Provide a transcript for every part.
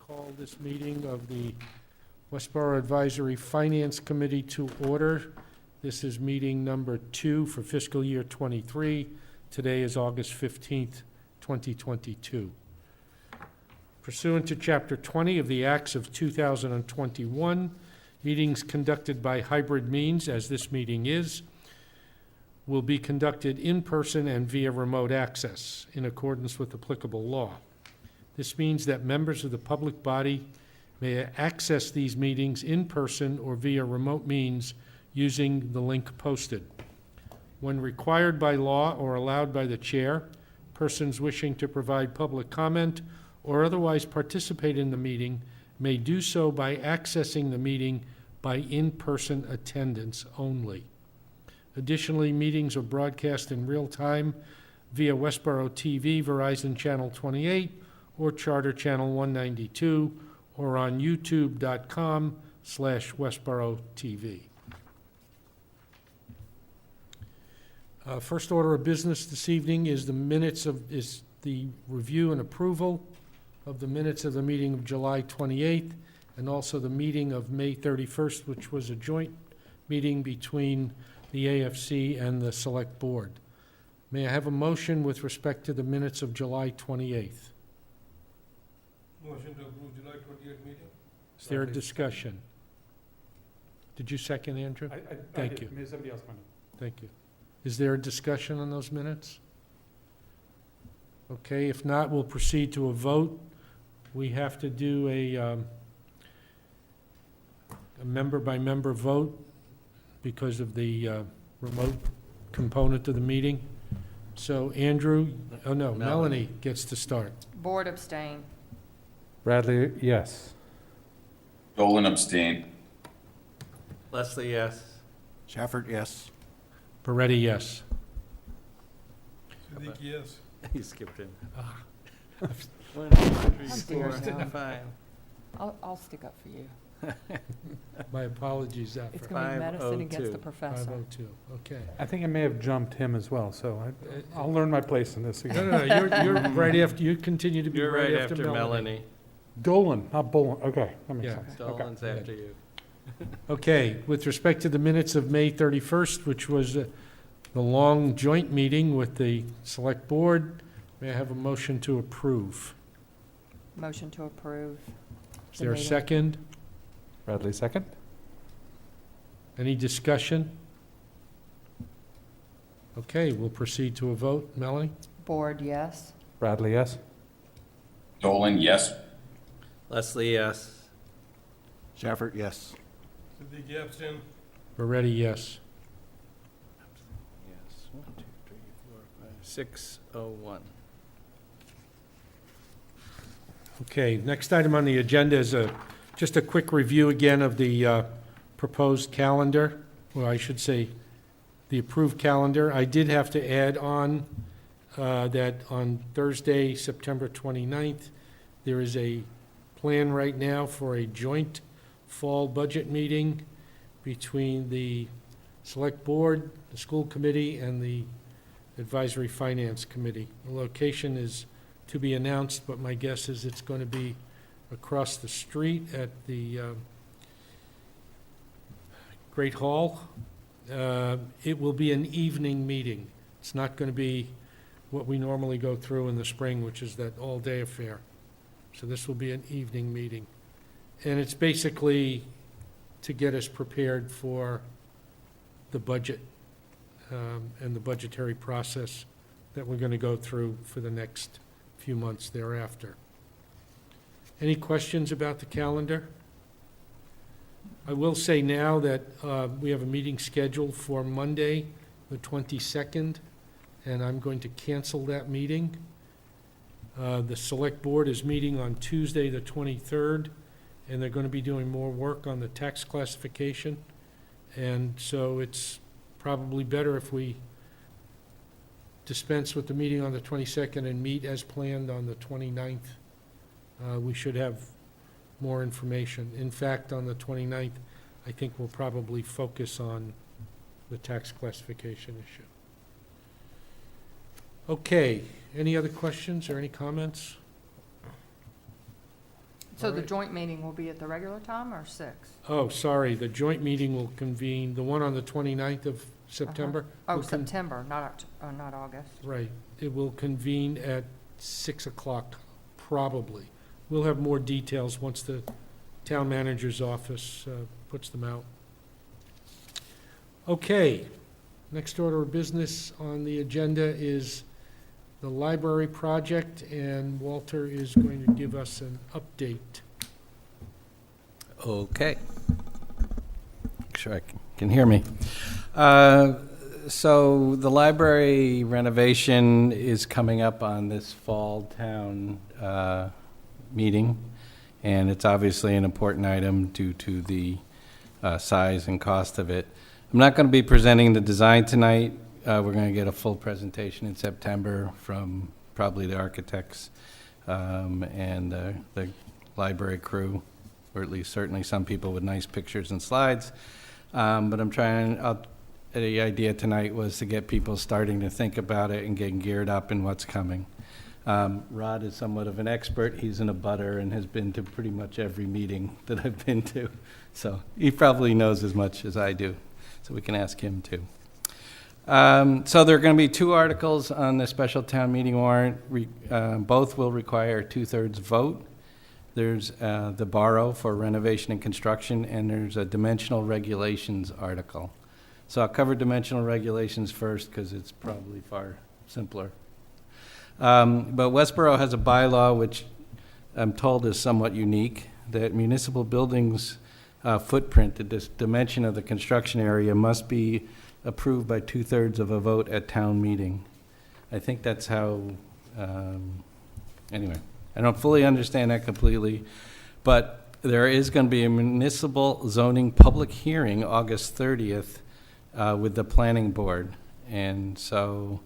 call this meeting of the Westborough Advisory Finance Committee to order. This is meeting number 2 for fiscal year '23. Today is August 15th, 2022. Pursuant to Chapter 20 of the Acts of 2021, meetings conducted by hybrid means, as this meeting is, will be conducted in person and via remote access in accordance with applicable law. This means that members of the public body may access these meetings in person or via remote means using the link posted. When required by law or allowed by the chair, persons wishing to provide public comment or otherwise participate in the meeting may do so by accessing the meeting by in-person attendance only. Additionally, meetings are broadcast in real time via Westborough TV, Verizon Channel 28, or Charter Channel 192, or on youtube.com/Westborough TV. First order of business this evening is the review and approval of the minutes of the meeting of July 28th, and also the meeting of May 31st, which was a joint meeting between the AFC and the Select Board. May I have a motion with respect to the minutes of July 28th? Motion to approve July 28th meeting? Is there a discussion? Did you second, Andrew? Thank you. Maybe somebody else might have. Thank you. Is there a discussion on those minutes? Okay, if not, we'll proceed to a vote. We have to do a member-by-member vote because of the remote component of the meeting. So Andrew, Melanie gets to start. Board abstain. Bradley, yes. Dolan abstain. Leslie, yes. Shafford, yes. Peretti, yes. Siddiqui, yes. You skipped in. Ah. 1, 2, 3, I'm 4, scared now. 5. I'll stick up for you. My apologies, It's Zafra. going to be medicine against the 502. professor. 502, okay. I think I may have jumped him as well, so I'll learn my place in this No, again. no, you're right after, you continue to be You're right right after after Melanie. Dolan, not Bolin. Okay, that makes Yeah. sense. Dolan's Okay. after you. Okay, with respect to the minutes of May 31st, which was the long joint meeting with the Select Board, may I have a motion to approve? Motion to approve. Is there a meeting. second? Bradley, second. Any discussion? Okay, we'll proceed to a vote. Melanie? Board, yes. Bradley, yes. Dolan, yes. Leslie, yes. Shafford, yes. Siddiqui abstain. Moretti, yes. Yes. 1, 2, 3, 4, 5, 601. Okay, next item on the agenda is just a quick review again of the proposed calendar, or I should say, the approved calendar. I did have to add on that on Thursday, September 29th, there is a plan right now for a joint fall budget meeting between the Select Board, the School Committee, and the Advisory Finance Committee. The location is to be announced, but my guess is it's going to be across the street at the Great Hall. It will be an evening meeting. It's not going to be what we normally go through in the spring, which is that all-day affair. So this will be an evening meeting. And it's basically to get us prepared for the budget and the budgetary process that we're going to go through for the next few months thereafter. Any questions about the calendar? I will say now that we have a meeting scheduled for Monday, the 22nd, and I'm going to cancel that meeting. The Select Board is meeting on Tuesday, the 23rd, and they're going to be doing more work on the tax classification. And so it's probably better if we dispense with the meeting on the 22nd and meet as planned on the 29th. We should have more information. In fact, on the 29th, I think we'll probably focus on the tax classification issue. Okay, any other questions or any comments? So the Alright. joint meeting will be at the regular time or 6? Oh, sorry, the joint meeting will convene, the one on the 29th of September? Oh, will con- September, not August. Right, it will convene at 6 o'clock, probably. We'll have more details once the town manager's office puts them out. Okay, next order of business on the agenda is the library project, and Walter is going to give us an update. Okay. Make sure I can hear me. So the library renovation is coming up on this fall town meeting, and it's obviously an important item due to the size and cost of it. I'm not going to be presenting the design tonight. We're going to get a full presentation in September from probably the architects and the library crew, or at least certainly some people with nice pictures and slides. But the idea tonight was to get people starting to think about it and getting geared up in what's coming. Rod is somewhat of an expert. He's in a butter and has been to pretty much every meeting that I've been to. So he probably knows as much as I do. So we can ask him too. So there are going to be 2 articles on the special town meeting warrant. Both will require a 2/3 vote. There's the borrow for renovation and construction, and there's a dimensional regulations article. So I'll cover dimensional regulations first because it's probably far simpler. But Westborough has a bylaw which I'm told is somewhat unique, that municipal buildings footprint, the dimension of the construction area must be approved by 2/3 of a vote at town meeting. I think that's how, anyway, I don't fully understand that completely, but there is going to be a municipal zoning public hearing August 30th with the planning board, and so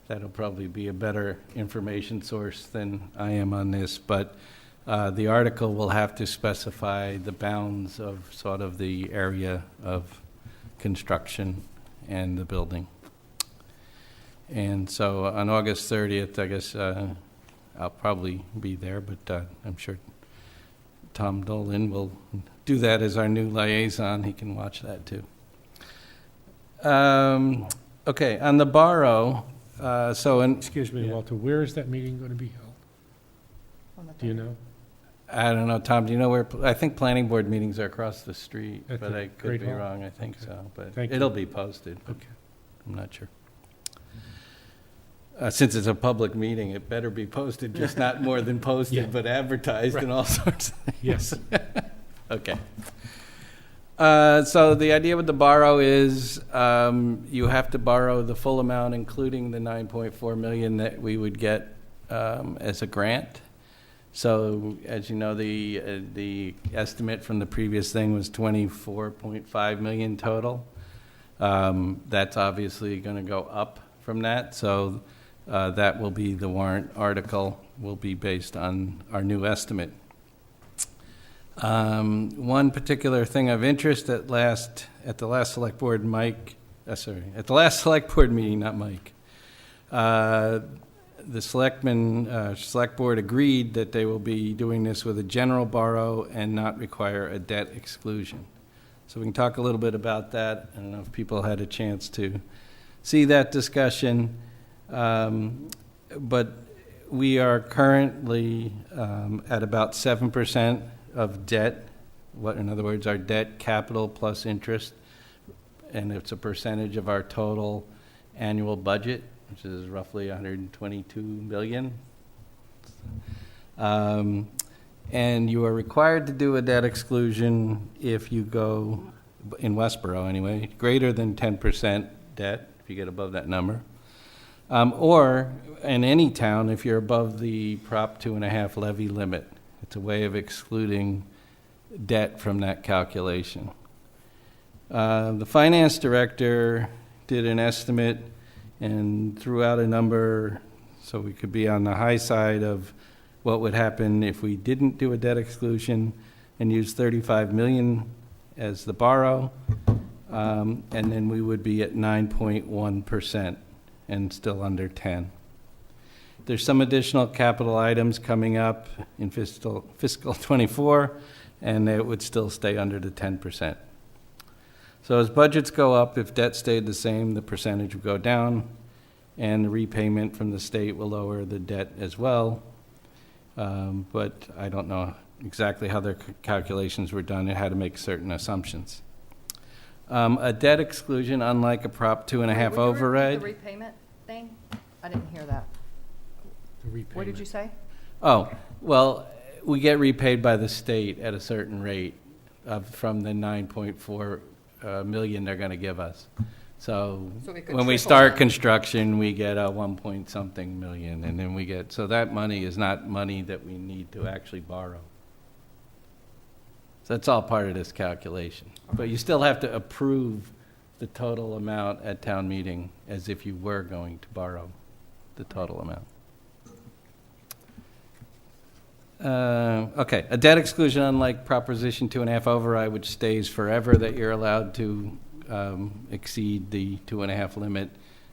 that'll probably be a better information source than I am on this, but the article will have to specify the bounds of sort of the area of construction and the building. And so on August 30th, I guess I'll probably be there, but I'm sure Tom Dolan will do that as our new liaison. He can watch that too. Okay, on the borrow, Excuse me, Yeah. Walter, where is that meeting going to be held? On the Do you know? I don't know, Tom, do you know where, I think planning board meetings are across the street, At but the I could Great be Hall? wrong, I think Okay. so, but Thank you. it'll be posted. Okay. I'm not sure. Since it's a public meeting, it better be posted, just not more than Yeah. posted, but advertised Right. and all sorts of things. Yes. Okay. So the idea with the borrow is you have to borrow the full amount, including the $9.4 million that we would get as a grant. So as you know, the estimate from the previous thing was $24.5 million total. That's obviously going to go up from that. So that will be the warrant article, will be based on our new estimate. One particular thing of interest at the last select board, at the last select board meeting, not Mike, the select board agreed that they will be doing this with a general borrow and not require a debt exclusion. So we can talk a little bit about that. I don't know if people had a chance to see that discussion. But we are currently at about 7% of debt. In other words, our debt capital plus interest, and it's a percentage of our total annual budget, which is roughly $122 million. And you are required to do a debt exclusion if you go, in Westborough anyway, greater than 10% debt, if you get above that number. Or in any town, if you're above the Prop 2.5 levy limit. It's a way of excluding debt from that calculation. The finance director did an estimate and threw out a number so we could be on the high side of what would happen if we didn't do a debt exclusion and use $35 million as the borrow, and then we would be at 9.1% and still under 10. There's some additional capital items coming up in fiscal '24, and it would still stay under the 10%. So as budgets go up, if debt stayed the same, the percentage would go down, and the repayment from the state will lower the debt as well. But I don't know exactly how their calculations were done. It had to make certain assumptions. A debt exclusion, unlike a Prop 2.5 Would you repeat override. the repayment thing? I didn't hear that. The repayment. What did you say? Oh, well, we get repaid by the state at a certain rate from the 9.4 million they're going to give us. So So it could when we trickle start down. construction, we get a 1 point something million, and then we get, so that money is not money that we need to actually borrow. So that's all part of this calculation. But you still have to approve the total amount at town meeting as if you were going to borrow the total amount. Okay, a debt exclusion, unlike Proposition 2.5 override, which stays forever that you're allowed to exceed the 2.5 limit,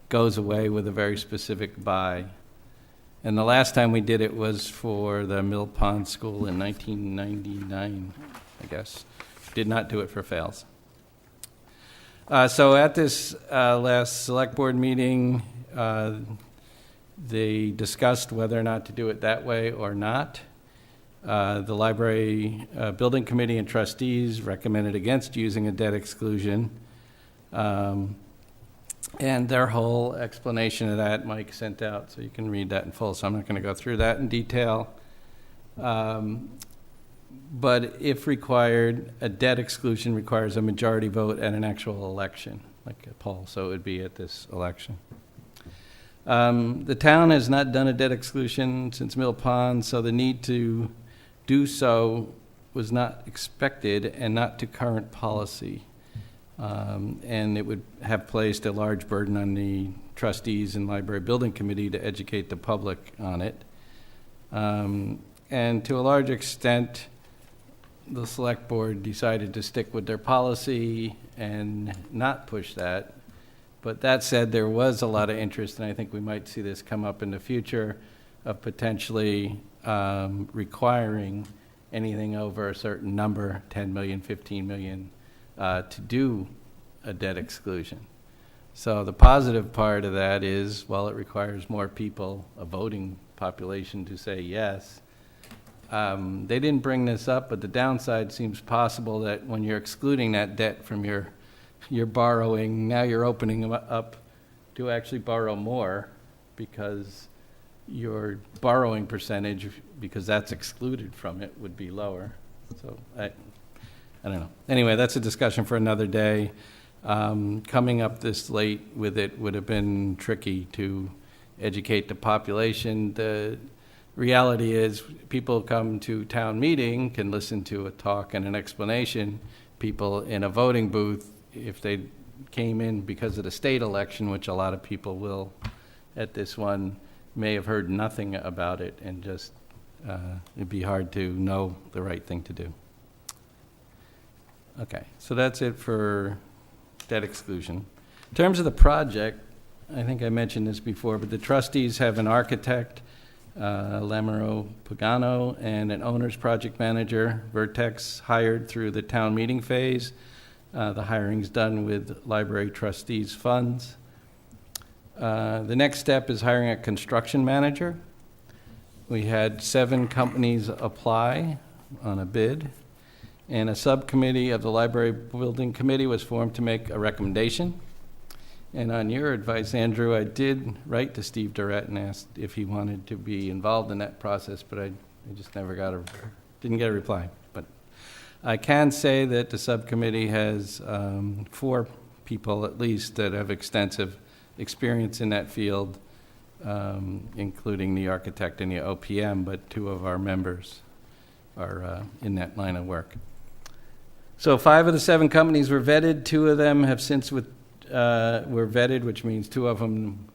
goes away with a very specific buy. And the last time we did it was for the Mill Pond School in 1999, I guess. Did not do it for Fails. So at this last select board meeting, they discussed whether or not to do it that way or not. The library building committee and trustees recommended against using a debt exclusion. And their whole explanation of that Mike sent out, so you can read that in full, so I'm not going to go through that in detail. But if required, a debt exclusion requires a majority vote at an actual election, like a poll, so it would be at this election. The town has not done a debt exclusion since Mill Pond, so the need to do so was not expected and not to current policy. And it would have placed a large burden on the trustees and library building committee to educate the public on it. And to a large extent, the select board decided to stick with their policy and not push that. But that said, there was a lot of interest, and I think we might see this come up in the future, of potentially requiring anything over a certain number, 10 million, 15 million, to do a debt exclusion. So the positive part of that is, while it requires more people, a voting population, to say yes, they didn't bring this up, but the downside seems possible that when you're excluding that debt from your borrowing, now you're opening them up to actually borrow more because your borrowing percentage, because that's excluded from it, would be lower. So I don't know. Anyway, that's a discussion for another day. Coming up this late with it would have been tricky to educate the population. The reality is people come to town meeting, can listen to a talk and an explanation. People in a voting booth, if they came in because of the state election, which a lot of people will at this one, may have heard nothing about it, and just it'd be hard to know the right thing to do. Okay, so that's it for debt exclusion. In terms of the project, I think I mentioned this before, but the trustees have an architect, Lamero Pagano, and an owner's project manager, Vertex, hired through the town meeting phase. The hiring's done with library trustees' funds. The next step is hiring a construction manager. We had 7 companies apply on a bid, and a subcommittee of the Library Building Committee was formed to make a recommendation. And on your advice, Andrew, I did write to Steve Durrett and asked if he wanted to be involved in that process, but I just never didn't get a reply. But I can say that the subcommittee has 4 people at least that have extensive experience in that field, including the architect and the OPM, but 2 of our members are in that line of work. So 5 of the 7 companies were vetted. 2 of them have since were vetted, which means 2 of them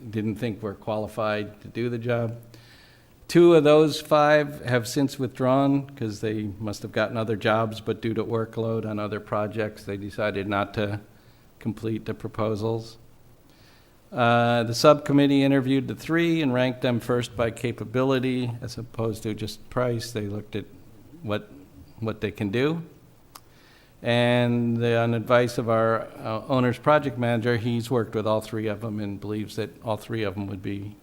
didn't think were qualified to do the job. 2 of those 5 have since withdrawn because they must have gotten other jobs, but due to workload on other projects, they decided not to complete the proposals. The subcommittee interviewed the three and ranked them first by capability as opposed to just price. They looked at what they can do. And on advice of our owner's project manager, he's worked with all three of them and believes that all three of them would be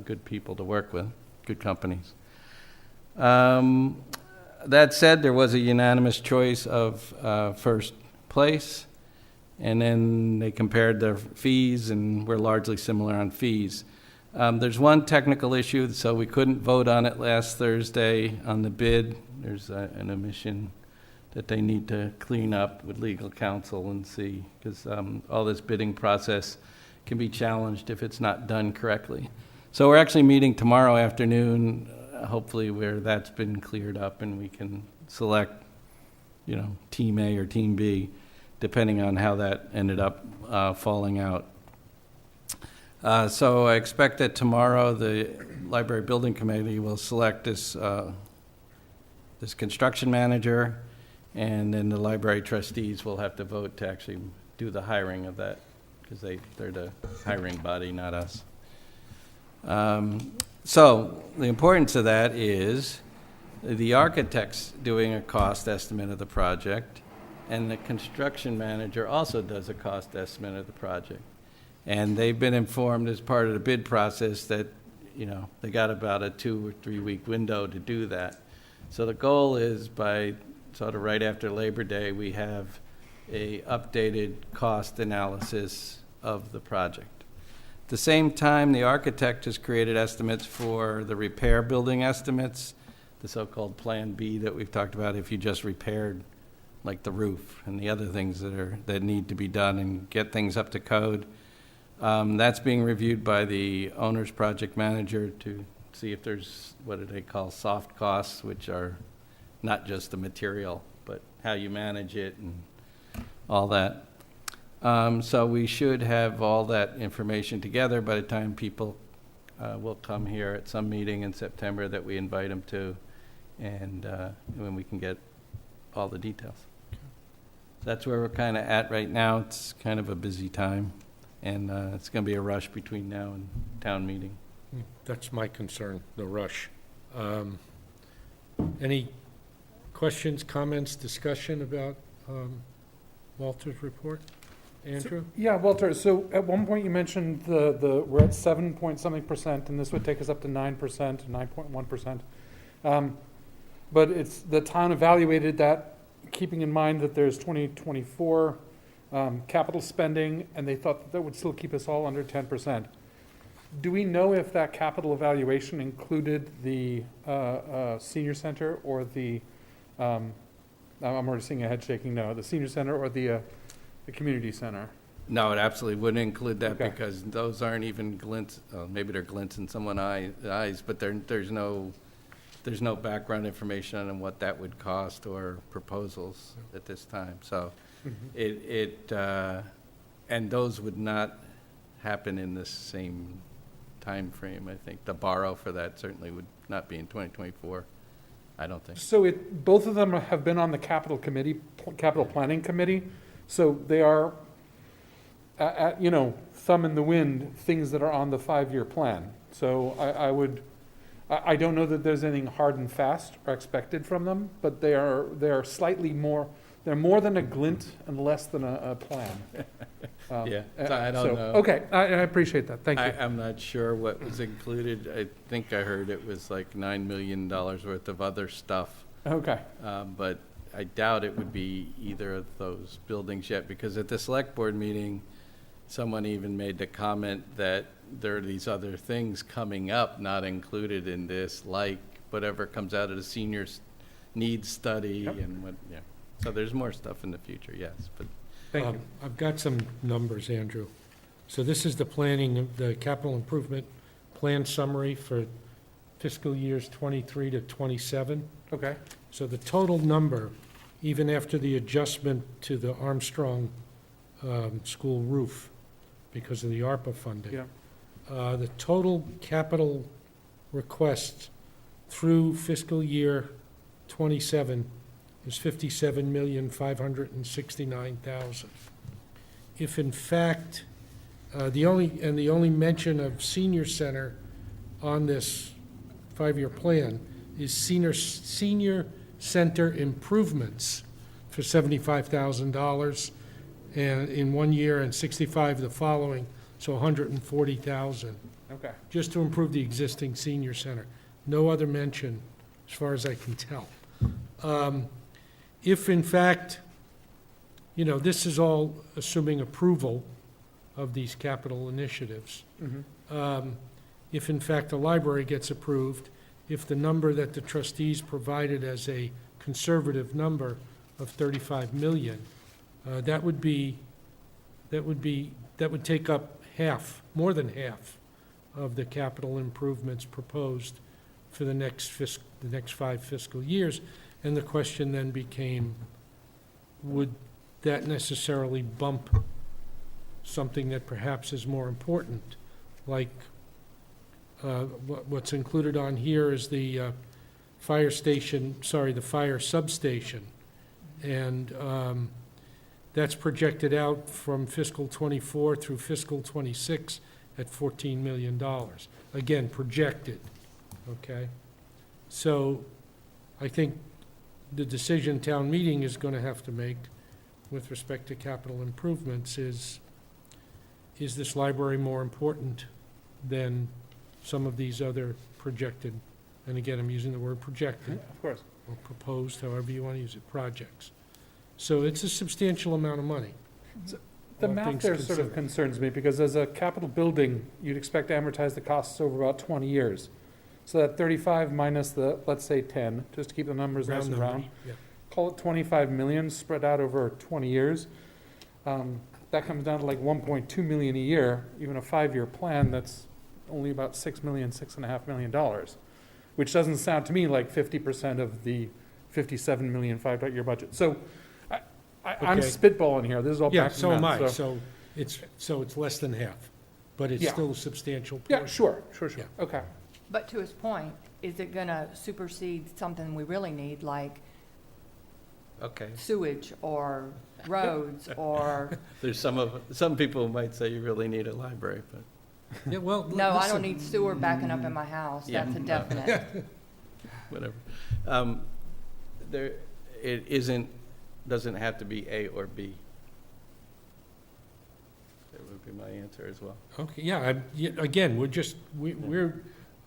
good people to work with, good companies. That said, there was a unanimous choice of first place. And then they compared their fees, and we're largely similar on fees. There's one technical issue, so we couldn't vote on it last Thursday on the bid. There's an omission that they need to clean up with legal counsel and see, because all this bidding process can be challenged if it's not done correctly. So we're actually meeting tomorrow afternoon, hopefully where that's been cleared up and we can select, Team A or Team B, depending on how that ended up falling out. So I expect that tomorrow the Library Building Committee will select this construction manager, and then the library trustees will have to vote to actually do the hiring of that, because they're the hiring body, not us. So the importance of that is the architect's doing a cost estimate of the project, and the construction manager also does a cost estimate of the project. And they've been informed as part of the bid process that, they got about a 2 or 3 week window to do that. So the goal is by sort of right after Labor Day, we have a updated cost analysis of the project. At the same time, the architect has created estimates for the repair building estimates, the so-called Plan B that we've talked about if you just repaired like the roof and the other things that need to be done and get things up to code. That's being reviewed by the owner's project manager to see if there's, what do they call, soft costs, which are not just the material, but how you manage it and all that. So we should have all that information together by the time people will come here at some meeting in September that we invite them to, and when we can get all the details. That's where we're kind of at right now. It's kind of a busy time, and it's going to be a rush between now and town meeting. That's my concern, the rush. Any questions, comments, discussion about Walter's report? Andrew? Yeah, Walter, so at one point you mentioned we're at 7-point-something%, and this would take us up to 9%, 9.1%. But it's, the town evaluated that, keeping in mind that there's 2024 capital spending, and they thought that would still keep us all under 10%. Do we know if that capital evaluation included the senior center or the, I'm already seeing a head shaking no, the senior center or the community center? No, it absolutely wouldn't include that, Okay. because those aren't even glints, maybe they're glints in someone's eyes, but there's no background information on what that would cost or proposals at this time. So and those would not happen in the same time frame. I think the borrow for that certainly would not be in 2024, I don't think. So both of them have been on the capital planning committee, so they are, thumb in the wind, things that are on the 5-year plan. So I don't know that there's anything hard and fast or expected from them, but they are slightly more, they're more than a glint and less than a plan. Yeah, so I don't know. Okay, I appreciate that, thank you. I'm not sure what was included. I think I heard it was like $9 million worth of other stuff. Okay, But I doubt it would be either of those buildings yet, because at the select board meeting, someone even made the comment that there are these other things coming up not included in this, like whatever comes out of the seniors' needs study. Yep. And what, yeah. So there's more stuff in the future, yes, but. thank you. I've got some numbers, Andrew. So this is the capital improvement plan summary for fiscal years 23 to 27. Okay, So the total number, even after the adjustment to the Armstrong school roof because of the ARPA funding, yeah, the total capital requests through fiscal year 27 is $57,569,000. If in fact The only mention of senior center on this 5-year plan is senior center improvements for $75,000 and in 1 year and 65 the following, so 140,000, Okay. just to improve the existing senior center. No other mention, as far as I can tell. If in fact, this is all assuming approval of these capital initiatives. If in fact the library gets approved, if the number that the trustees provided as a conservative number of 35 million, that would take up half, more than half of the capital improvements proposed for the next 5 fiscal years. And the question then became, would that necessarily bump something that perhaps is more important? Like, what's included on here is the fire substation. And that's projected out from fiscal '24 through fiscal '26 at $14 million. Again, projected, okay? So I think the decision town meeting is going to have to make with respect to capital improvements is this library more important than some of these other projected, and again, I'm using the word projected, Of course. or proposed, however you want to use it, projects. So it's a substantial amount of money. The all math things there sort of considered. concerns me, because as a capital building, you'd expect to amortize the costs over about 20 years. So that 35 minus the, let's say 10, just to keep the numbers nice and number, round, yeah. call it 25 million spread out over 20 years. That comes down to like 1.2 million a year. Even a 5-year plan, that's only about $6.5 million, which doesn't sound to me like 50% of the 57 million 5-year budget. So I'm Okay. spitballing here. This is all Yeah, back to so am math, I, so it's less than half, but it's Yeah. still a substantial Yeah, portion. sure. Yeah. Okay. But to his point, is it gonna supersede something we really need, like Okay. sewage or roads or, There's some people might say you really need a library, but Yeah, well, no, I listen, don't need sewer backing up in my house, Yeah. that's a definite. whatever. Doesn't have to be A or B. That would be my answer as well. Okay, again, we're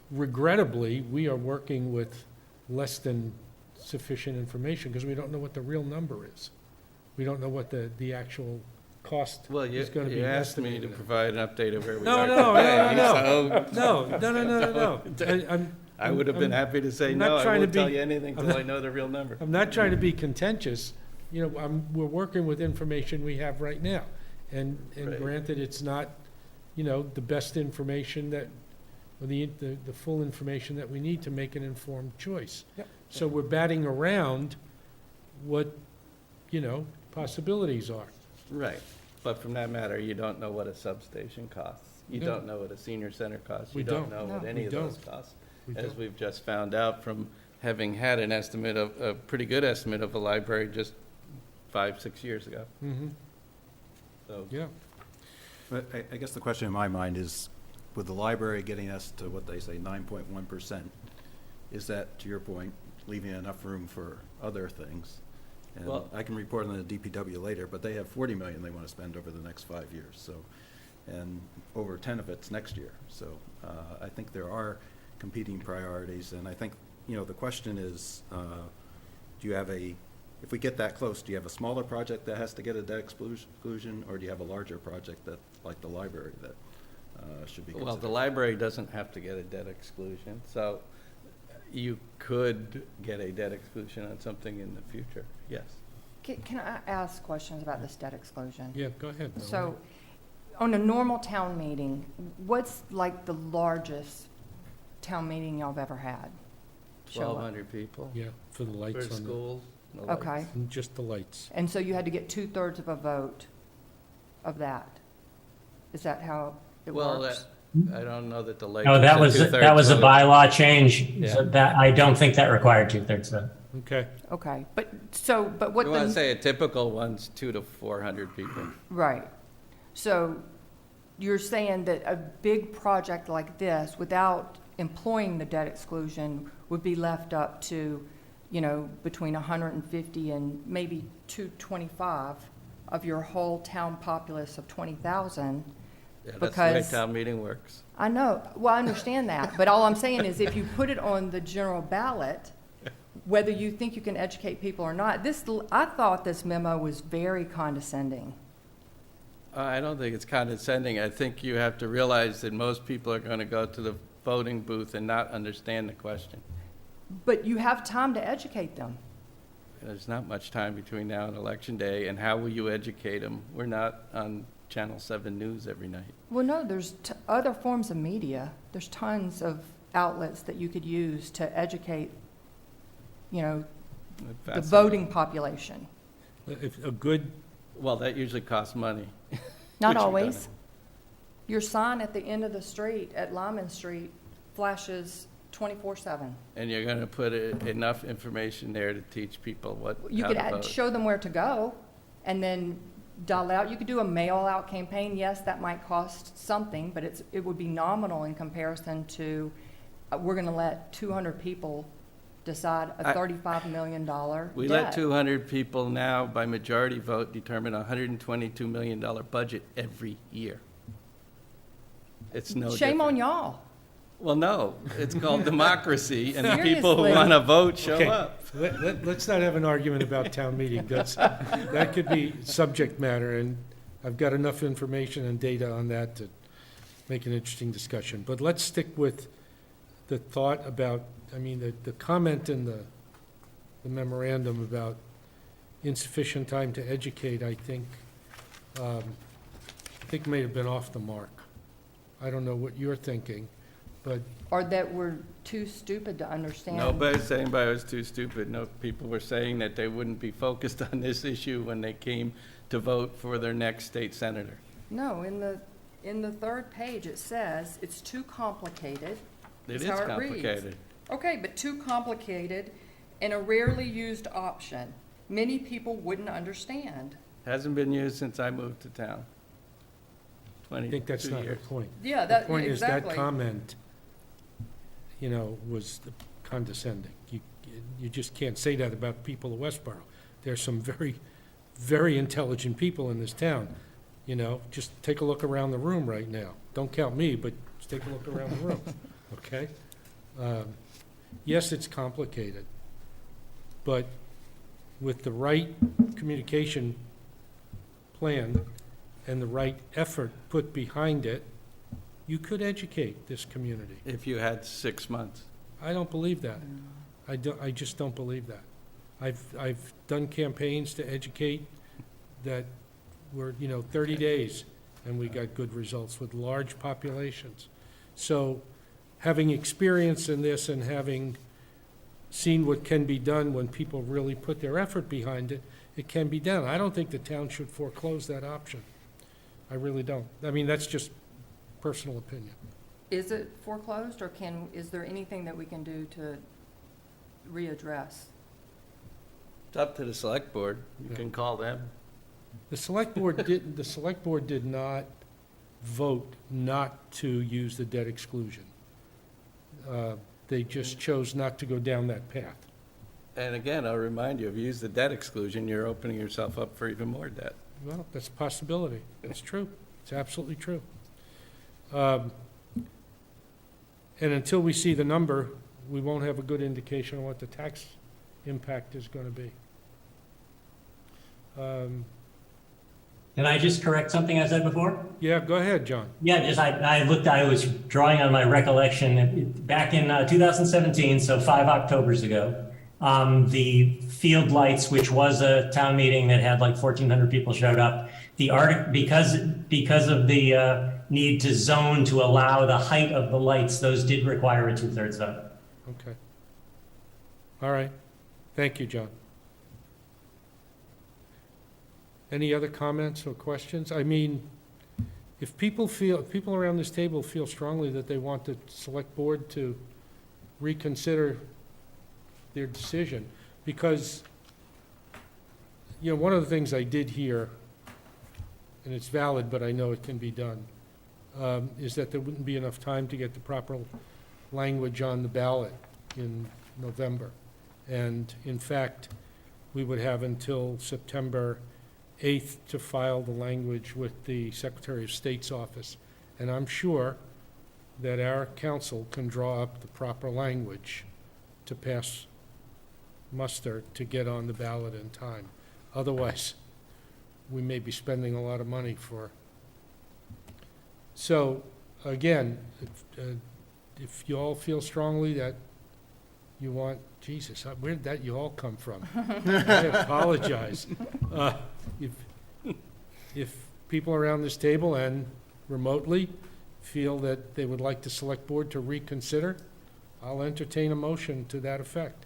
regrettably, we are working with less than sufficient information because we don't know what the real number is. We don't know what the actual cost Well, is going to be you asked me to estimated. provide an update of where we No, are no, today. No. I would have been happy to say, I'm no, not I trying to won't tell be- you anything I'm until not- I know the real number. I'm not trying to be contentious, we're working with information we have right now. And Right. granted, it's not, the best information or the full information that we need to make an informed choice. Yep. So we're batting around what, possibilities are. Right, but from that matter, you don't know what a substation costs. You No. don't know what a senior center costs. We You don't don't. know what No. any We of those don't. costs. We As don't- we've just found out from having had an estimate a pretty good estimate of a library just 5-6 years ago. Mhm, So, yeah. But I guess the question in my mind is, with the library getting us to what they say, 9.1%, is that, to your point, leaving enough room for other things? And Well- I can report on the DPW later, but they have 40 million they want to spend over the next 5 years, so, and over 10 of it's next year. So I think there are competing priorities, and I think, the question is, do you have if we get that close, do you have a smaller project that has to get a debt exclusion, or do you have a larger project that, like the library, that should be considered? well, the library doesn't have to get a debt exclusion, so you could get a debt exclusion on something in the future, yes. Can I ask questions about this debt exclusion? Yeah, go ahead. Melanie. So, on a normal town meeting, what's like the largest town meeting y'all have ever had? Show up. 1,200 people Yeah, for the for lights on the, schools. and the lights. Okay, just the lights. and so you had to get 2/3 of a vote of that? Is that how it Well, works? I don't know that the lights. No, that was a bylaw change. Yeah. So that, I don't think that required 2/3 vote. Okay, Okay, but what You want to the, say a typical one's 200 to 400 people. right. So you're saying that a big project like this, without employing the debt exclusion, would be left up to, between 150 and maybe 225 of your whole town populace of 20,000. Yeah, that's the way Because- town meeting works. I know, well, I understand that, but all I'm saying is if you put it on the general ballot, whether you think you can educate people or not, I thought this memo was very condescending. I don't think it's condescending. I think you have to realize that most people are going to go to the voting booth and not understand the question. But you have time to educate them. There's not much time between now and Election Day, and how will you educate them? We're not on Channel 7 News every night. Well, no, there's other forms of media. There's tons of outlets that you could use to educate, the voting population. If a good, Well, that usually costs money. Not Which you've always. done. Your sign at the end of the street, at Lyman Street, flashes 24/7. And you're going to put enough information there to teach people You how could to vote. show them where to go and then dial out. You could do a mail-out campaign. Yes, that might cost something, but it would be nominal in comparison to, we're going to let 200 people decide a $35 million We debt. let 200 people now, by majority vote, determine a $122 million budget every year. It's no different. Shame on y'all. Well, no, it's called democracy, and the people who Seriously. want to vote show Okay. up. let's not have an argument about town meeting. That could be subject matter, and I've got enough information and data on that to make an interesting discussion. But let's stick with the thought about, the comment in the memorandum about insufficient time to educate, I think may have been off the mark. I don't know what you're thinking, but Or that we're too stupid to understand. Nobody's saying anybody was too stupid. No, people were saying that they wouldn't be focused on this issue when they came to vote for their next state senator. No, in the third page, it says it's too complicated. It That's is how it reads. complicated. Okay, but too complicated and a rarely used option. Many people wouldn't understand. Hasn't been used since I moved to town. I think that's 22 not the years. point. Yeah, The point is that exactly. comment, was condescending. You just can't say that about people of Westborough. There's some very, very intelligent people in this town. Just take a look around the room right now. Don't count me, but just take a look around the room, okay? Yes, it's complicated, but with the right communication plan and the right effort put behind it, you could educate this community. If you had 6 months. I don't believe that. I just don't believe that. I've done campaigns to educate that were, 30 days, and we got good results with large populations. So having experience in this and having seen what can be done when people really put their effort behind it, it can be done. I don't think the town should foreclose that option. I really don't. That's just personal opinion. Is it foreclosed, or is there anything that we can do to readdress? It's up to the select board. You Yeah. can call them. The select board did not vote not to use the debt exclusion. They just chose not to go down that path. And again, I'll remind you, if you use the debt exclusion, you're opening yourself up for even more debt. Well, that's a possibility. It's true. It's absolutely true. And until we see the number, we won't have a good indication of what the tax impact is going to be. Can I just correct something I said before? Yeah, go ahead, John. Yeah, I was drawing on my recollection, back in 2017, so 5 Octobers ago, the field lights, which was a town meeting that had like 1,400 people showed up, because of the need to zone to allow the height of the lights, those did require a 2/3 vote. Okay. All right. Thank you, John. Any other comments or questions? If people around this table feel strongly that they want the select board to reconsider their decision, because, one of the things I did here, and it's valid, but I know it can be done, is that there wouldn't be enough time to get the proper language on the ballot in November. And in fact, we would have until September 8th to file the language with the Secretary of State's office. And I'm sure that our council can draw up the proper language to pass muster to get on the ballot in time. Otherwise, we may be spending a lot of money for. So, again, if you all feel strongly that you want, Jesus, where did that you all come from? I apologize. If people around this table and remotely feel that they would like the select board to reconsider, I'll entertain a motion to that effect.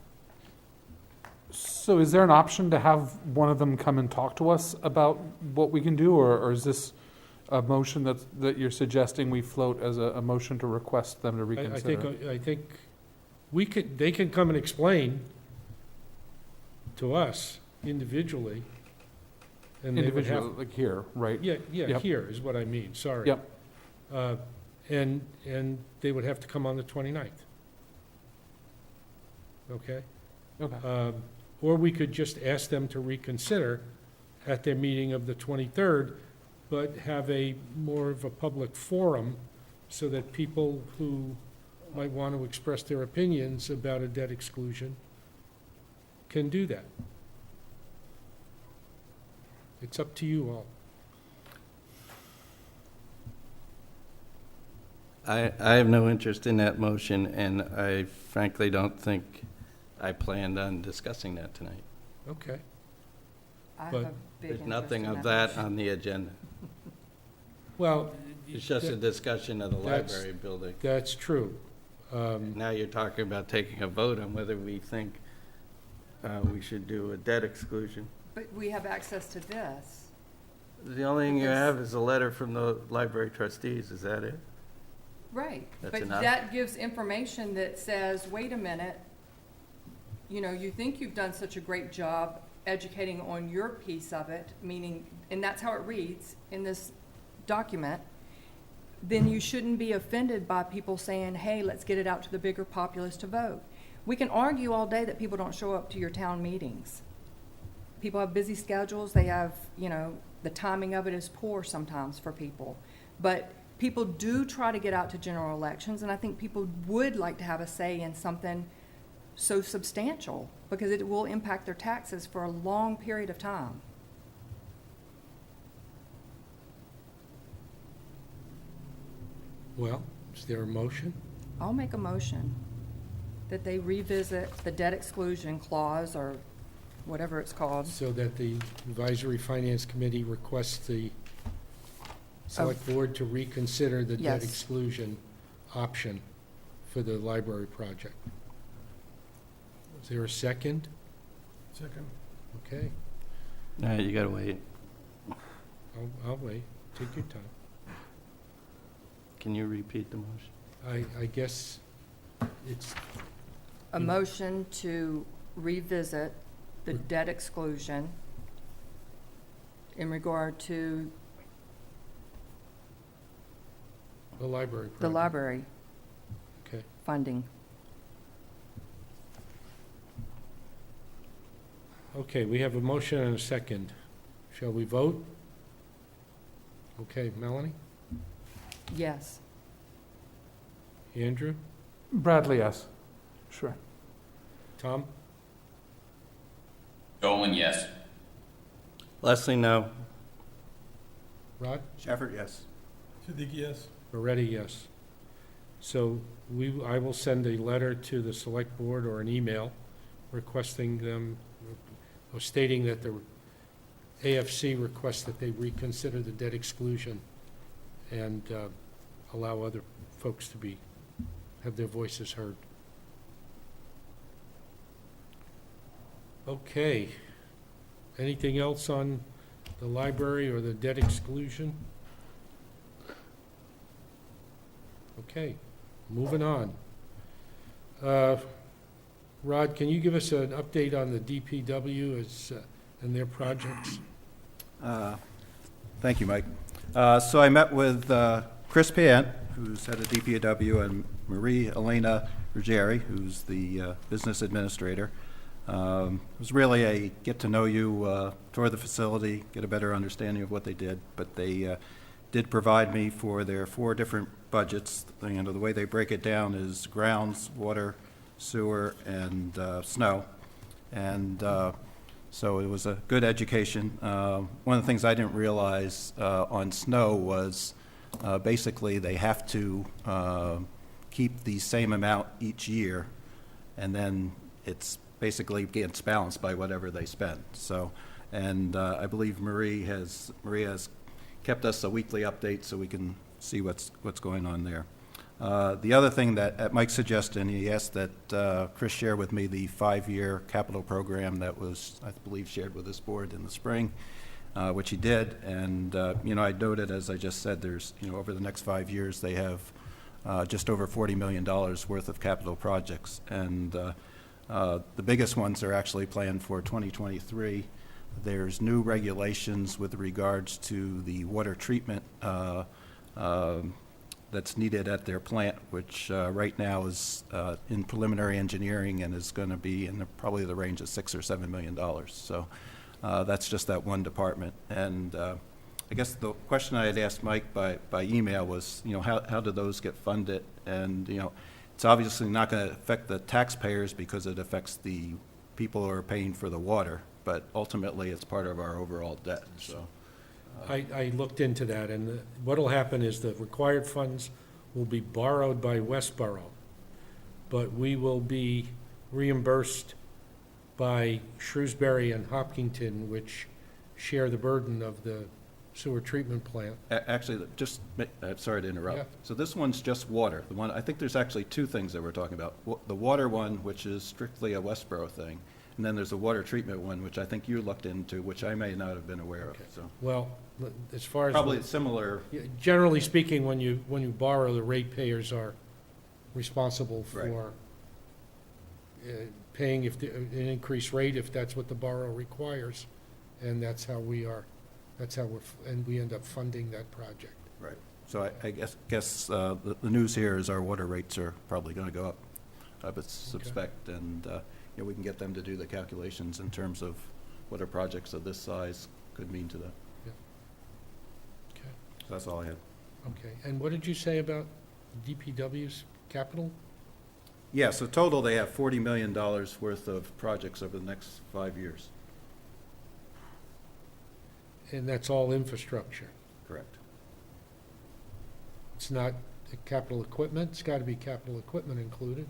So is there an option to have one of them come and talk to us about what we can do, or is this a motion that you're suggesting we float as a motion to request them to reconsider? I think they can come and explain to us individually. And they would Individual, have, like here, right? yeah, Yep. here is what I mean, sorry. Yep. And they would have to come on the 29th. Okay? Okay. Or we could just ask them to reconsider at their meeting of the 23rd, but have a more of a public forum so that people who might want to express their opinions about a debt exclusion can do that. It's up to you all. I have no interest in that motion, and I frankly don't think I planned on discussing that tonight. Okay. I have But a big There's interest nothing in of that motion. on the agenda. Well, It's just a discussion of the That's- library building. that's true. Now you're talking about taking a vote on whether we think we should do a debt exclusion. But we have access to this. The only thing you Because- have is a letter from the library trustees, is that it? Right. That's But enough? that gives information that says, wait a minute, you know, you think you've done such a great job educating on your piece of it, meaning, and that's how it reads in this document, then you shouldn't be offended by people saying, hey, let's get it out to the bigger populace to vote. We can argue all day that people don't show up to your town meetings. People have busy schedules, they have, you know, the timing of it is poor sometimes for people. But people do try to get out to general elections, and I think people would like to have a say in something so substantial, because it will impact their taxes for a long period of time. Well, is there a motion? I'll make a motion that they revisit the debt exclusion clause, or whatever it's called. So that the Advisory Finance Committee requests the Select Board to reconsider the debt Yes. exclusion option for the library project. Is there a second? Second. Okay, All right, you gotta wait. I'll wait. Take your time. Can you repeat the motion? I guess it's, A motion to revisit the debt exclusion in regard to the library project. the library Okay. funding. Okay, we have a motion and a second. Shall we vote? Okay, Melanie? Yes. Andrew? Bradley, yes. Sure. Tom? Dolan, yes. Leslie, no. Rod? Shafford, yes. Siddiqui, yes. Moretti, yes. So I will send a letter to the Select Board or an email requesting them, or stating that the AFC requests that they reconsider the debt exclusion and allow other folks to have their voices heard. Okay. Anything else on the library or the debt exclusion? Okay, moving on. Rod, can you give us an update on the DPW and their projects? Thank you, Mike. So I met with Chris Pant, who's head of DPW, and Marie Elena Ruggieri, who's the business administrator. It was really a get-to-know-you tour of the facility, get a better understanding of what they did, but they did provide me for their 4 different budgets. You know, the way they break it down is grounds, water, sewer, and snow. And so it was a good education. One of the things I didn't realize on snow was basically they have to keep the same amount each year, and then it's basically gets balanced by whatever they spend. So, and I believe Maria has kept us a weekly update so we can see what's going on there. The other thing that, at Mike's suggestion, he asked that Chris share with me the 5-year capital program that was, I believe, shared with this board in the spring, which he did. And, you know, I noted, as I just said, there's, you know, over the next 5 years, they have just over $40 million worth of capital projects. And the biggest ones are actually planned for 2023. There's new regulations with regards to the water treatment that's needed at their plant, which right now is in preliminary engineering and is going to be in probably the range of $6 or $7 million. So that's just that one department. And I guess the question I had asked Mike by email was, you know, how do those get funded? And, you know, it's obviously not going to affect the taxpayers because it affects the people who are paying for the water, but ultimately it's part of our overall debt. So I looked into that, and what'll happen is the required funds will be borrowed by Westborough, but we will be reimbursed by Shrewsbury and Hopkinton, which share the burden of the sewer treatment plant. Actually, sorry to interrupt. Yeah. So this one's just water. The one, I think there's actually 2 things that we're talking about. The water one, which is strictly a Westborough thing, and then there's a water treatment one, which I think you looked into, which I may not have been aware of, so. Well, as far as... Probably similar, Yeah, generally speaking, when you borrow, the ratepayers are responsible for paying an increased rate if that's what the borrower requires, and that's how we end up funding that project. right. So I guess the news here is our water rates are probably going to go up, I would suspect, and you know, we can get them to do the calculations in terms of what a projects of this size could mean to them. Okay. So that's all I had. Okay, and what did you say about DPW's capital? Yeah, so total, they have $40 million worth of projects over the next 5 years. And that's all infrastructure. Correct. It's not capital equipment? It's got to be capital equipment included.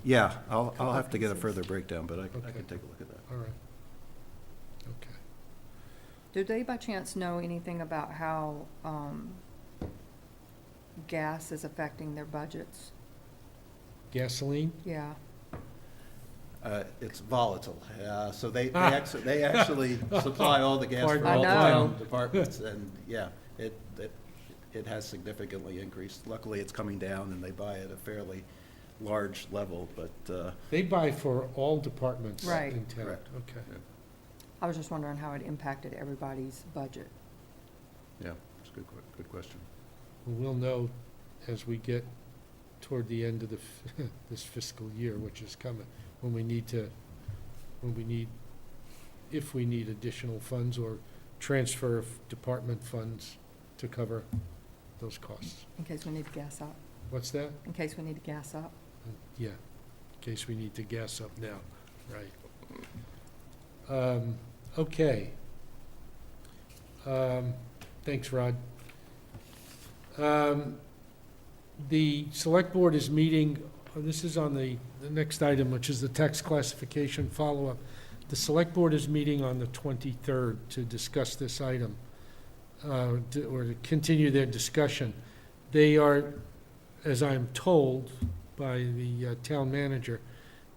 Yeah, I'll have to get a further breakdown, but I Okay. can take a look at that. All right. Okay. Do they by chance know anything about how gas is affecting their budgets? Gasoline? Yeah. It's volatile, so they actually supply all the gas Pardon for all the I know. town departments, and yeah, it has significantly increased. Luckily, it's coming down, and they buy at a fairly large level, but They buy for all departments Right. in town. Correct. Okay. I was just wondering how it impacted everybody's budget. yeah, it's a good question. We'll know as we get toward the end of this fiscal year, which is coming, if we need additional funds or transfer of department funds to cover those costs. In case we need to gas up. What's that? In case we need to gas up. Yeah, in case we need to gas up now, right. Okay. Thanks, Rod. The select board is meeting, this is on the next item, which is the tax classification follow-up. The select board is meeting on the 23rd to discuss this item, or to continue their discussion. They are, as I'm told by the town manager,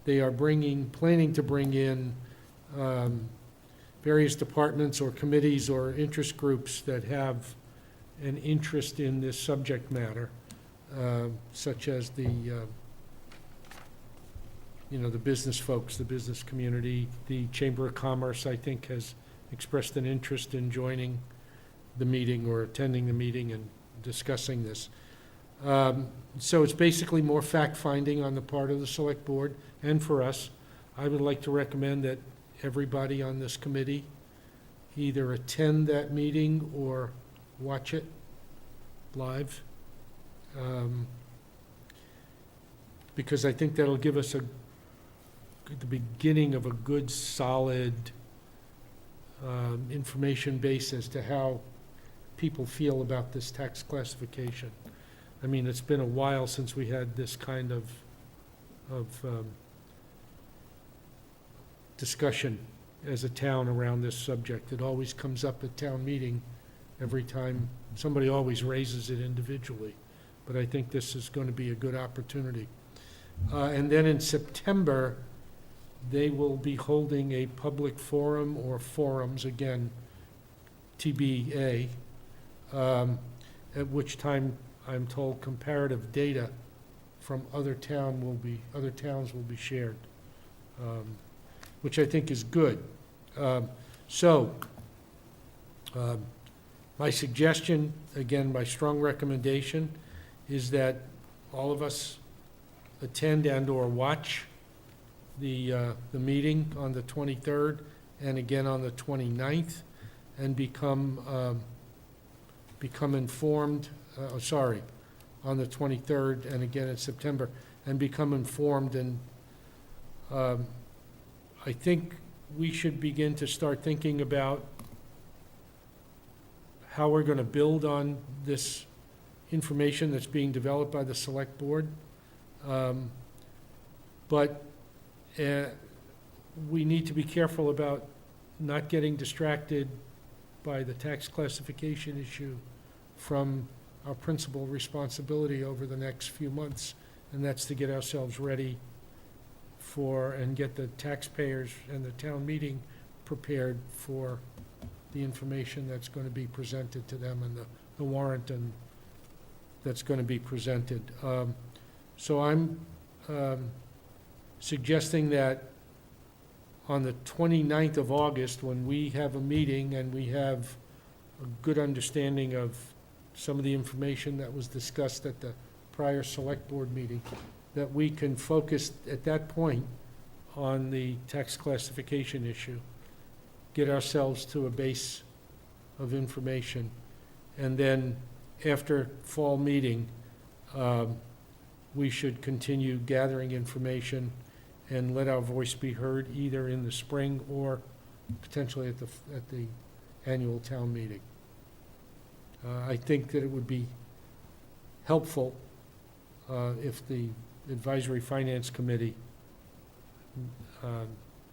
they are planning to bring in various departments or committees or interest groups that have an interest in this subject matter, such as the business folks, the business community. The Chamber of Commerce, I think, has expressed an interest in joining the meeting or attending the meeting and discussing this. So it's basically more fact-finding on the part of the select board and for us. I would like to recommend that everybody on this committee either attend that meeting or watch it live. Because I think that'll give us the beginning of a good, solid information base as to how people feel about this tax classification. I mean, it's been a while since we had this kind of discussion as a town around this subject. It always comes up at town meeting every time. Somebody always raises it individually. But I think this is going to be a good opportunity. And then in September, they will be holding a public forum or forums, again, TBA, at which time I'm told comparative data from other towns will be shared, which I think is good. My suggestion, again, my strong recommendation, is that all of us attend and/or watch the meeting on the 23rd and again on the 29th, and become informed, on the 23rd and again in September, and become informed. And I think we should begin to start thinking about how we're going to build on this information that's being developed by the select board. But we need to be careful about not getting distracted by the tax classification issue from our principal responsibility over the next few months, and that's to get ourselves ready for and get the taxpayers and the town meeting prepared for the information that's going to be presented to them and the warrant and that's going to be presented. So I'm suggesting that on the 29th of August, when we have a meeting and we have a good understanding of some of the information that was discussed at the prior select board meeting, that we can focus at that point on the tax classification issue, get ourselves to a base of information, and then after fall meeting, we should continue gathering information and let our voice be heard either in the spring or potentially at the annual town meeting. I think that it would be helpful if the Advisory Finance Committee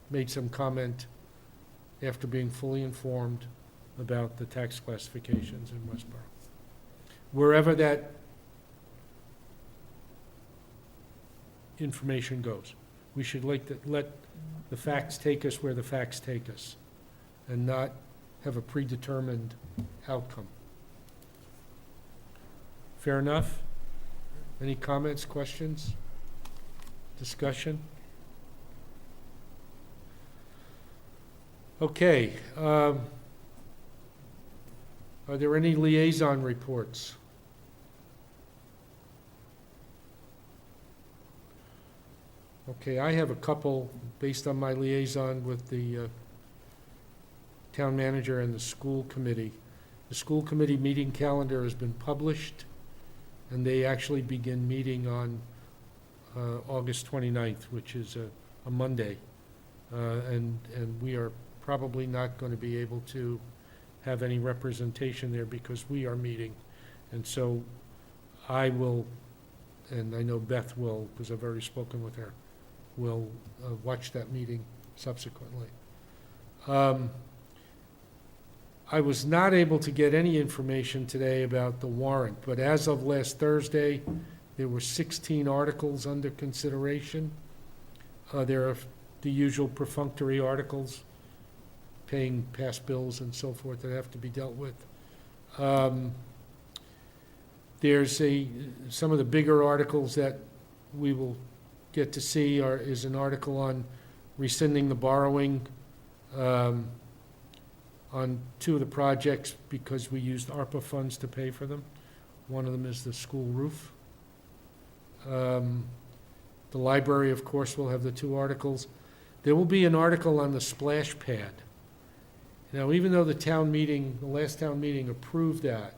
made some comment after being fully informed about the tax classifications in Westborough. Wherever that information goes, we should let the facts take us where the facts take us and not have a predetermined outcome. Fair enough? Any comments, questions, discussion? Okay. Are there any liaison reports? Okay, I have a couple based on my liaison with the town manager and the school committee. The school committee meeting calendar has been published, and they actually begin meeting on August 29th, which is a Monday. And we are probably not going to be able to have any representation there because we are meeting. And so I will, and I know Beth will, because I've already spoken with her, will watch that meeting subsequently. I was not able to get any information today about the warrant, but as of last Thursday, there were 16 articles under consideration. There are the usual perfunctory articles, paying past bills and so forth that have to be dealt with. There's some of the bigger articles that we will get to see is an article on rescinding the borrowing on two of the projects because we used ARPA funds to pay for them. One of them is the school roof. The library, of course, will have the two articles. There will be an article on the splash pad. Now, even though the last town meeting approved that,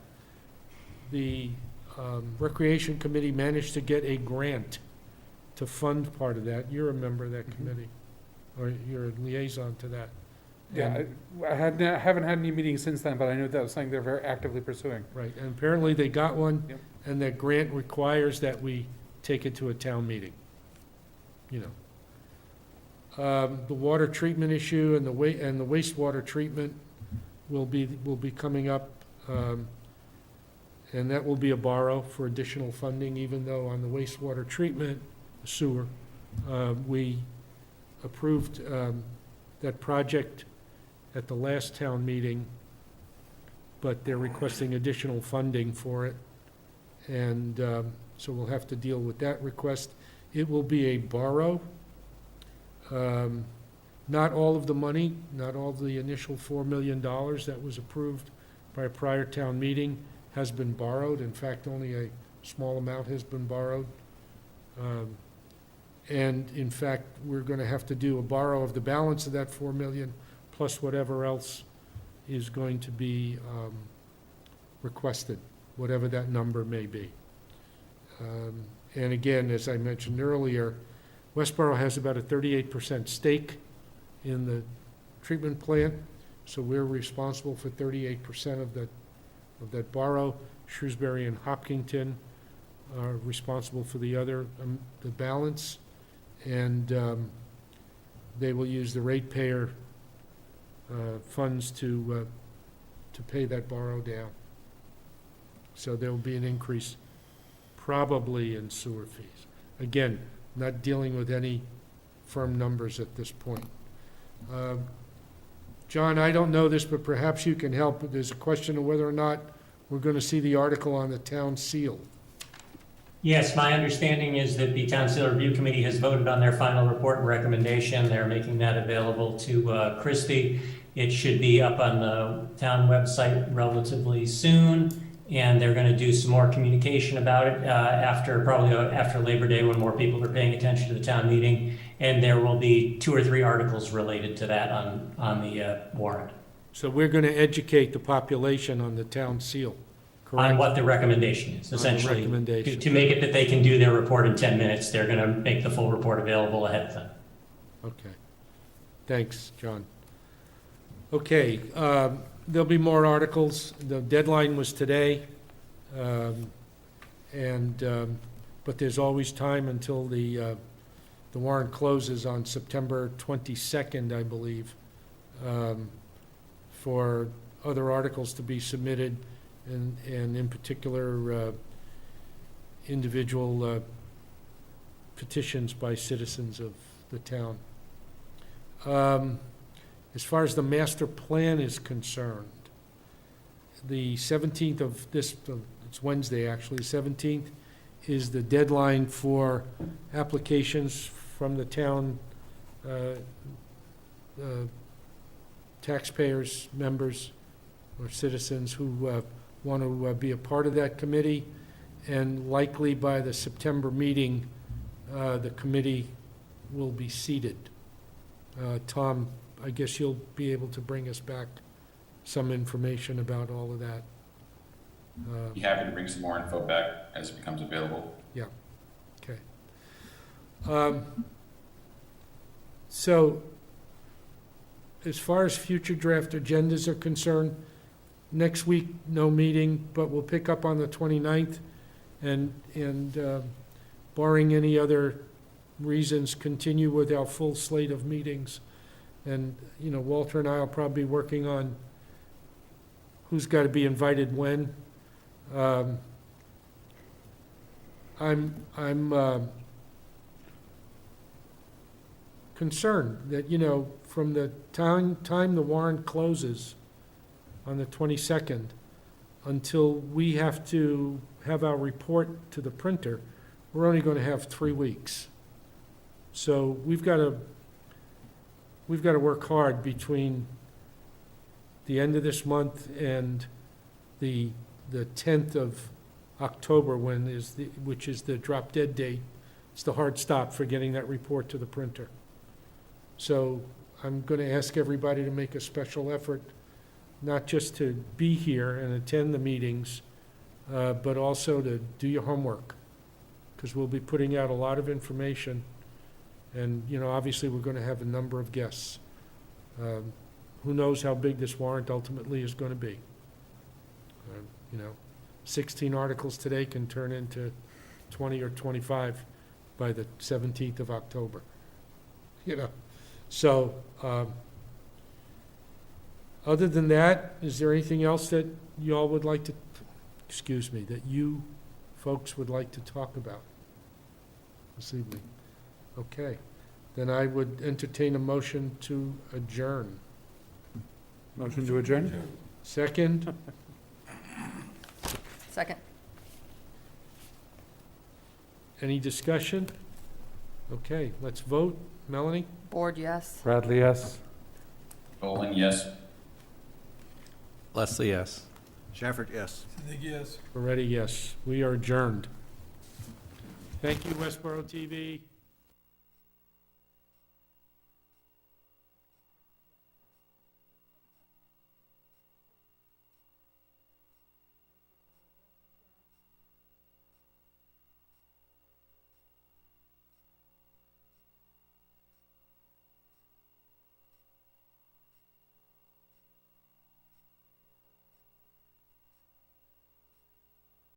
the Recreation Committee managed to get a grant to fund part of that. You're a member of that committee, or you're a liaison to that. Yeah, I haven't had any meetings since then, but I know that was something they're very actively pursuing. Right, and apparently they got one, Yep. and that grant requires that we take it to a town meeting, you know. The water treatment issue and the wastewater treatment will be coming up, and that will be a borrow for additional funding, even though on the wastewater treatment, sewer, we approved that project at the last town meeting, but they're requesting additional funding for it. And so we'll have to deal with that request. It will be a borrow. Not all of the money, not all of the initial $4 million that was approved by a prior town meeting has been borrowed. In fact, only a small amount has been borrowed. And in fact, we're going to have to do a borrow of the balance of that $4 million plus whatever else is going to be requested, whatever that number may be. And again, as I mentioned earlier, Westborough has about a 38% stake in the treatment plant, so we're responsible for 38% of that borrow. Shrewsbury and Hopkinton are responsible for the other, the balance, and they will use the ratepayer funds to pay that borrow down. So there will be an increase probably in sewer fees. Again, not dealing with any firm numbers at this point. John, I don't know this, but perhaps you can help. There's a question of whether or not we're going to see the article on the town seal. Yes, my understanding is that the Town Seal Review Committee has voted on their final report and recommendation. They're making that available to Christie. It should be up on the town website relatively soon, and they're going to do some more communication about it probably after Labor Day, when more people are paying attention to the town meeting. And there will be 2 or 3 articles related to that on the warrant. So we're going to educate the population on the town seal, correct? On what the recommendation is, On the essentially. recommendation. To make it that they can do their report in 10 minutes, they're going to make the full report available ahead of time. Okay. Thanks, John. Okay, there'll be more articles. The deadline was today, but there's always time until the warrant closes on September 22nd, I believe, for other articles to be submitted, and in particular, individual petitions by citizens of the town. As far as the master plan is concerned, the 17th of it's Wednesday actually, 17th is the deadline for applications from the town taxpayers, members, or citizens who want to be a part of that committee. And likely by the September meeting, the committee will be seated. Tom, I guess you'll be able to bring us back some information about all of that. Be happy to bring some more info back as it becomes available. Yeah, okay. So, as far as future draft agendas are concerned, next week, no meeting, but we'll pick up on the 29th, and barring any other reasons, continue with our full slate of meetings. And, you know, Walter and I will probably be working on who's got to be invited when. I'm concerned that, you know, from the time the warrant closes on the 22nd until we have to have our report to the printer, we're only going to have 3 weeks. So we've got to work hard between the end of this month and the 10th of October, which is the drop dead date, it's the hard stop for getting that report to the printer. So I'm going to ask everybody to make a special effort, not just to be here and attend the meetings, but also to do your homework, because we'll be putting out a lot of information. And, obviously, we're going to have a number of guests. Who knows how big this warrant ultimately is going to be? 16 articles today can turn into 20 or 25 by the 17th of October. So, other than that, is there anything else that you all would like to, that you folks would like to talk about this evening? Okay, then I would entertain a motion to adjourn. Motion to adjourn? Second? Second. Any discussion? Okay, let's vote. Melanie? Board, yes. Bradley, yes. Bowling, yes. Leslie, yes. Shafford, yes. Siddiqui, yes. Moretti, yes. We are adjourned. Thank you, Westborough TV.